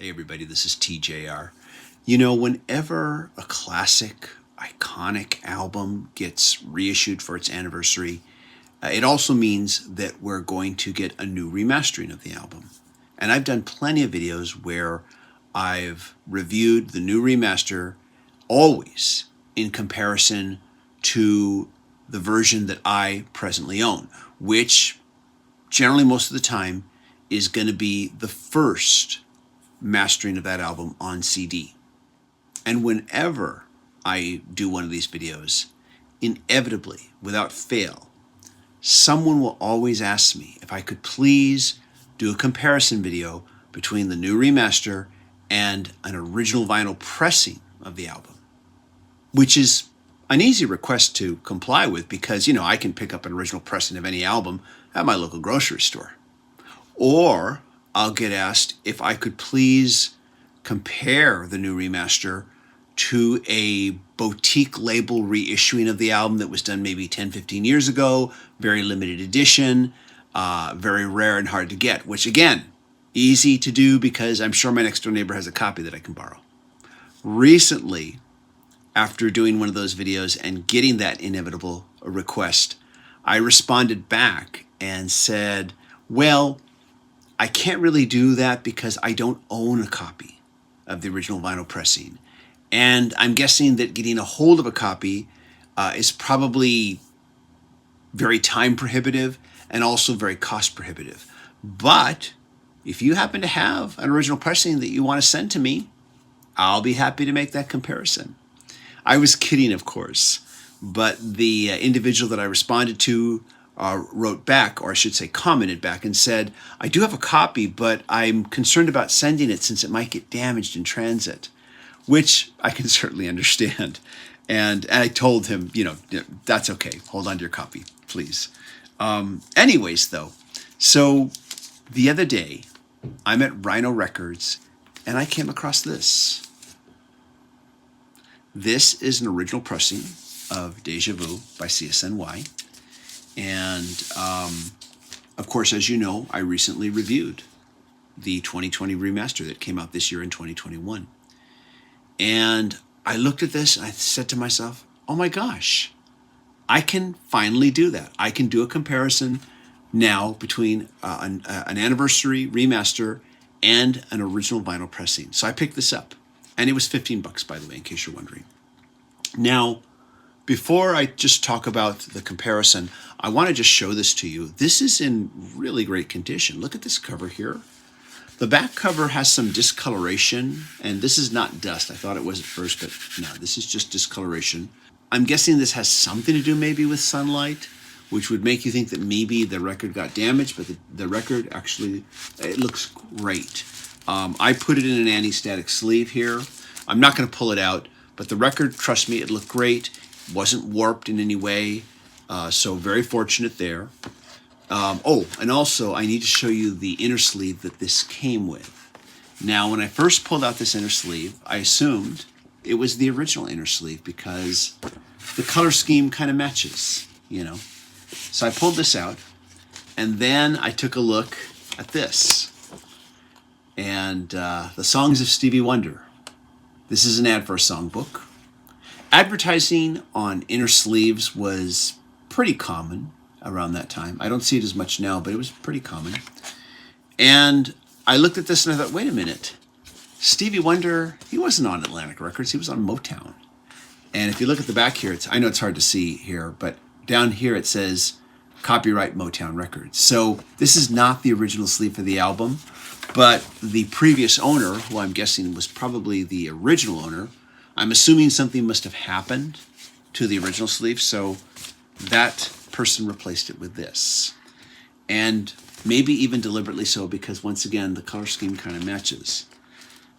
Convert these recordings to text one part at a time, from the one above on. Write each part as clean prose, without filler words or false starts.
Hey everybody, this is TJR. You know, whenever a classic, iconic album gets reissued for its anniversary, it also means that we're going to get a new remastering of the album. And I've done plenty of videos where I've reviewed the new remaster always in comparison to the version that I presently own, which generally most of the time is going to be the first mastering of that album on CD. And whenever I do one of these videos, inevitably, without fail, someone will always ask me if I could please do a comparison video between the new remaster and an original vinyl pressing of the album, which is an easy request to comply with because, I can pick up an original pressing of any album at my local grocery store. Or I'll get asked if I could please compare the new remaster to a boutique label reissuing of the album that was done maybe 10, 15 years ago, very limited edition, very rare and hard to get, which again, easy to do because I'm sure my next door neighbor has a copy that I can borrow. Recently, after doing one of those videos and getting that inevitable request, I responded back and said, well, I can't really do that because I don't own a copy of the original vinyl pressing. And I'm guessing that getting a hold of a copy is probably very time prohibitive and also very cost prohibitive. But if you happen to have an original pressing that you want to send to me, I'll be happy to make that comparison. I was kidding, of course, but the individual that I responded to wrote back, or I should say commented back, and said, I do have a copy, but I'm concerned about sending it since it might get damaged in transit, which I can certainly understand. And I told him, that's okay. Hold on to your copy, please. Anyways, though, so the other day, I'm at Rhino Records, and I came across this. This is an original pressing of Deja Vu by CSNY. And, of course, as you know, I recently reviewed the 2020 remaster that came out this year in 2021. And I looked at this and I said to myself, oh my gosh, I can finally do that. I can do a comparison now between an anniversary remaster and an original vinyl pressing. So I picked this up. And it was $15, by the way, in case you're wondering. Now, before I just talk about the comparison, I want to just show this to you. This is in really great condition. Look at this cover here. The back cover has some discoloration, and this is not dust. I thought it was at first, but no, this is just discoloration. I'm guessing this has something to do maybe with sunlight, which would make you think that maybe the record got damaged, but the record actually, it looks great. I put it in an anti-static sleeve here. I'm not going to pull it out, but the record, trust me, it looked great. Wasn't warped in any way, so very fortunate there. And also I need to show you the inner sleeve that this came with. Now, when I first pulled out this inner sleeve, I assumed it was the original inner sleeve because the color scheme kind of matches, So I pulled this out, and then I took a look at this. And the Songs of Stevie Wonder. This is an ad for a songbook. Advertising on inner sleeves was pretty common around that time. I don't see it as much now, but it was pretty common. And I looked at this and I thought, wait a minute. Stevie Wonder, he wasn't on Atlantic Records. He was on Motown. And if you look at the back here, I know it's hard to see here, but down here it says copyright Motown Records. So this is not the original sleeve for the album, but the previous owner, who I'm guessing was probably the original owner, I'm assuming something must have happened to the original sleeve, so that person replaced it with this. And maybe even deliberately so, because once again, the color scheme kind of matches.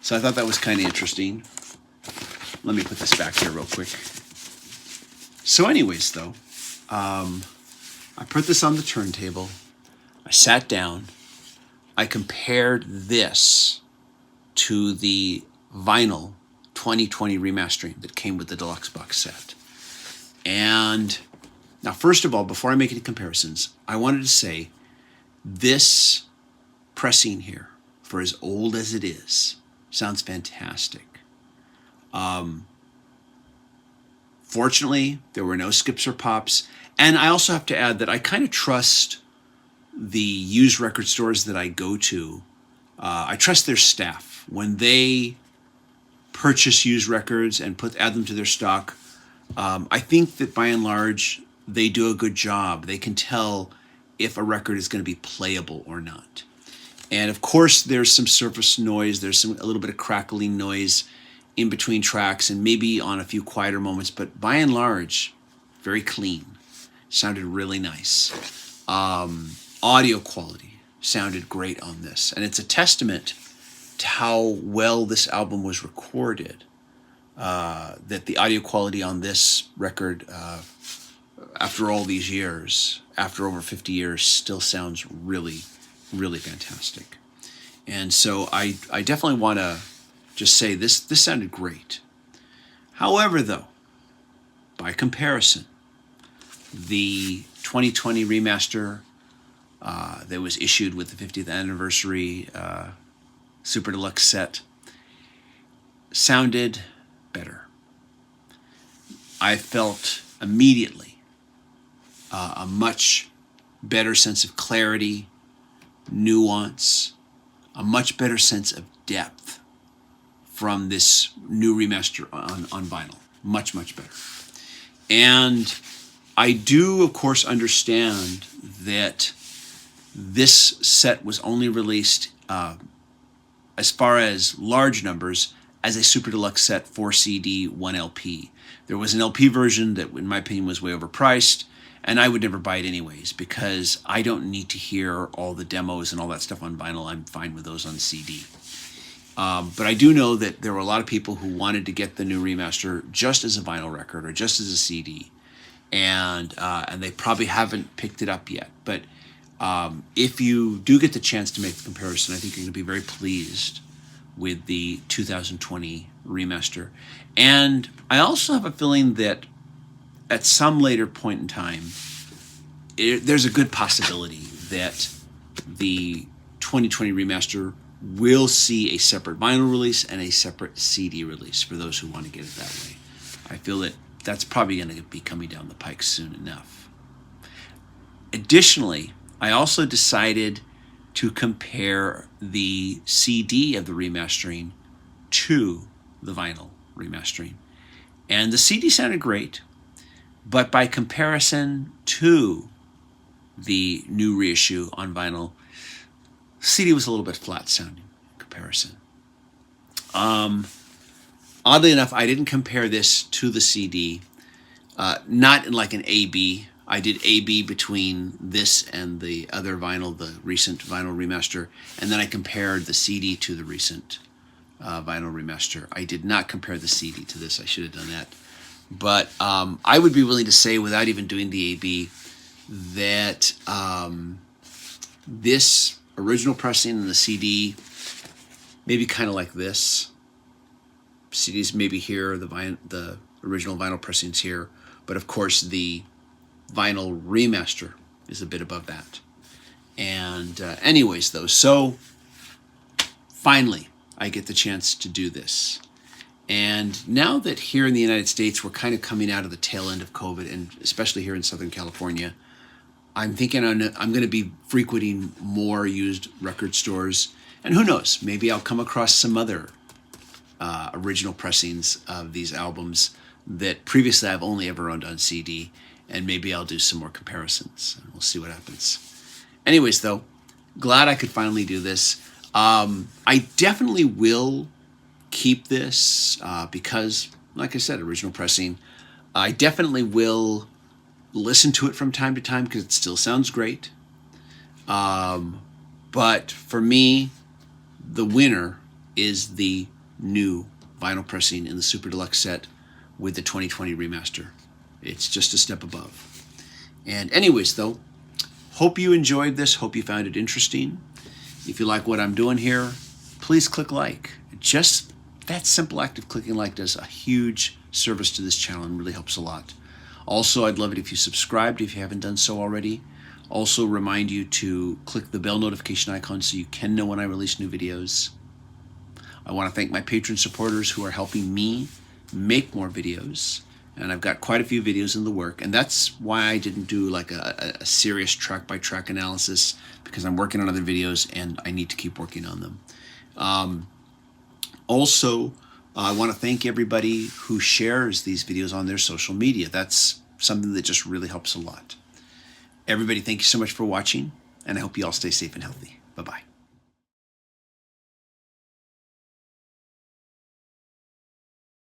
So I thought that was kind of interesting. Let me put this back here real quick. So anyways, though, I put this on the turntable. I sat down. I compared this to the vinyl 2020 remastering that came with the deluxe box set. And now, first of all, before I make any comparisons, I wanted to say this pressing here, for as old as it is, Sounds fantastic. Fortunately, there were no skips or pops. And I also have to add that I kind of trust the used record stores that I go to. I trust their staff. When they purchase used records and add them to their stock, I think that by and large, they do a good job. They can tell if a record is going to be playable or not. And of course, there's some surface noise. There's a little bit of crackling noise in between tracks and maybe on a few quieter moments. But by and large, very clean. Sounded really nice. Audio quality sounded great on this. And it's a testament to how well this album was recorded. That the audio quality on this record, after all these years, after over 50 years, still sounds really, really fantastic. And so I definitely want to just say this sounded great. However, though, by comparison, the 2020 remaster that was issued with the 50th anniversary Super Deluxe set sounded better. I felt immediately a much better sense of clarity, nuance, a much better sense of depth from this new remaster on vinyl. Much, much better. And I do, of course, understand that this set was only released, as far as large numbers, as a Super Deluxe set, 4 CD, 1 LP. There was an LP version that, in my opinion, was way overpriced, and I would never buy it anyways because I don't need to hear all the demos and all that stuff on vinyl. I'm fine with those on CD. But I do know that there were a lot of people who wanted to get the new remaster just as a vinyl record or just as a CD, and they probably haven't picked it up yet. But if you do get the chance to make the comparison, I think you're going to be very pleased with the 2020 remaster. And I also have a feeling that at some later point in time, there's a good possibility that the 2020 remaster will see a separate vinyl release and a separate CD release for those who want to get it that way. I feel that that's probably going to be coming down the pike soon enough. Additionally, I also decided to compare the CD of the remastering to the vinyl remastering. And the CD sounded great, but by comparison to the new reissue on vinyl, CD was a little bit flat sounding in comparison. Oddly enough, I didn't compare this to the CD, not in like an A-B. I did A-B between this and the other vinyl, the recent vinyl remaster, and then I compared the CD to the recent vinyl remaster. I did not compare the CD to this. I should have done that. But I would be willing to say, without even doing the A-B, that this original pressing and the CD, maybe kind of like this. CD's maybe here, the original vinyl pressing's here, but of course the vinyl remaster is a bit above that. And anyways, though, so finally I get the chance to do this. And now that here in the United States we're kind of coming out of the tail end of COVID, and especially here in Southern California, I'm thinking I'm going to be frequenting more used record stores. And who knows, maybe I'll come across some other original pressings of these albums that previously I've only ever owned on CD, and maybe I'll do some more comparisons, and we'll see what happens. Anyways, though, glad I could finally do this. I definitely will keep this because, like I said, original pressing. I definitely will listen to it from time to time because it still sounds great. But for me, the winner is the new vinyl pressing in the Super Deluxe set with the 2020 remaster. It's just a step above. And anyways, though, hope you enjoyed this. Hope you found it interesting. If you like what I'm doing here, please click like. Just that simple act of clicking like does a huge service to this channel and really helps a lot. Also, I'd love it if you subscribed if you haven't done so already. Also, remind you to click the bell notification icon so you can know when I release new videos. I want to thank my patron supporters who are helping me make more videos. And I've got quite a few videos in the work. And that's why I didn't do like a serious track-by-track analysis, because I'm working on other videos and I need to keep working on them. Also, I want to thank everybody who shares these videos on their social media. That's something that just really helps a lot. Everybody, thank you so much for watching, and I hope you all stay safe and healthy. Bye-bye.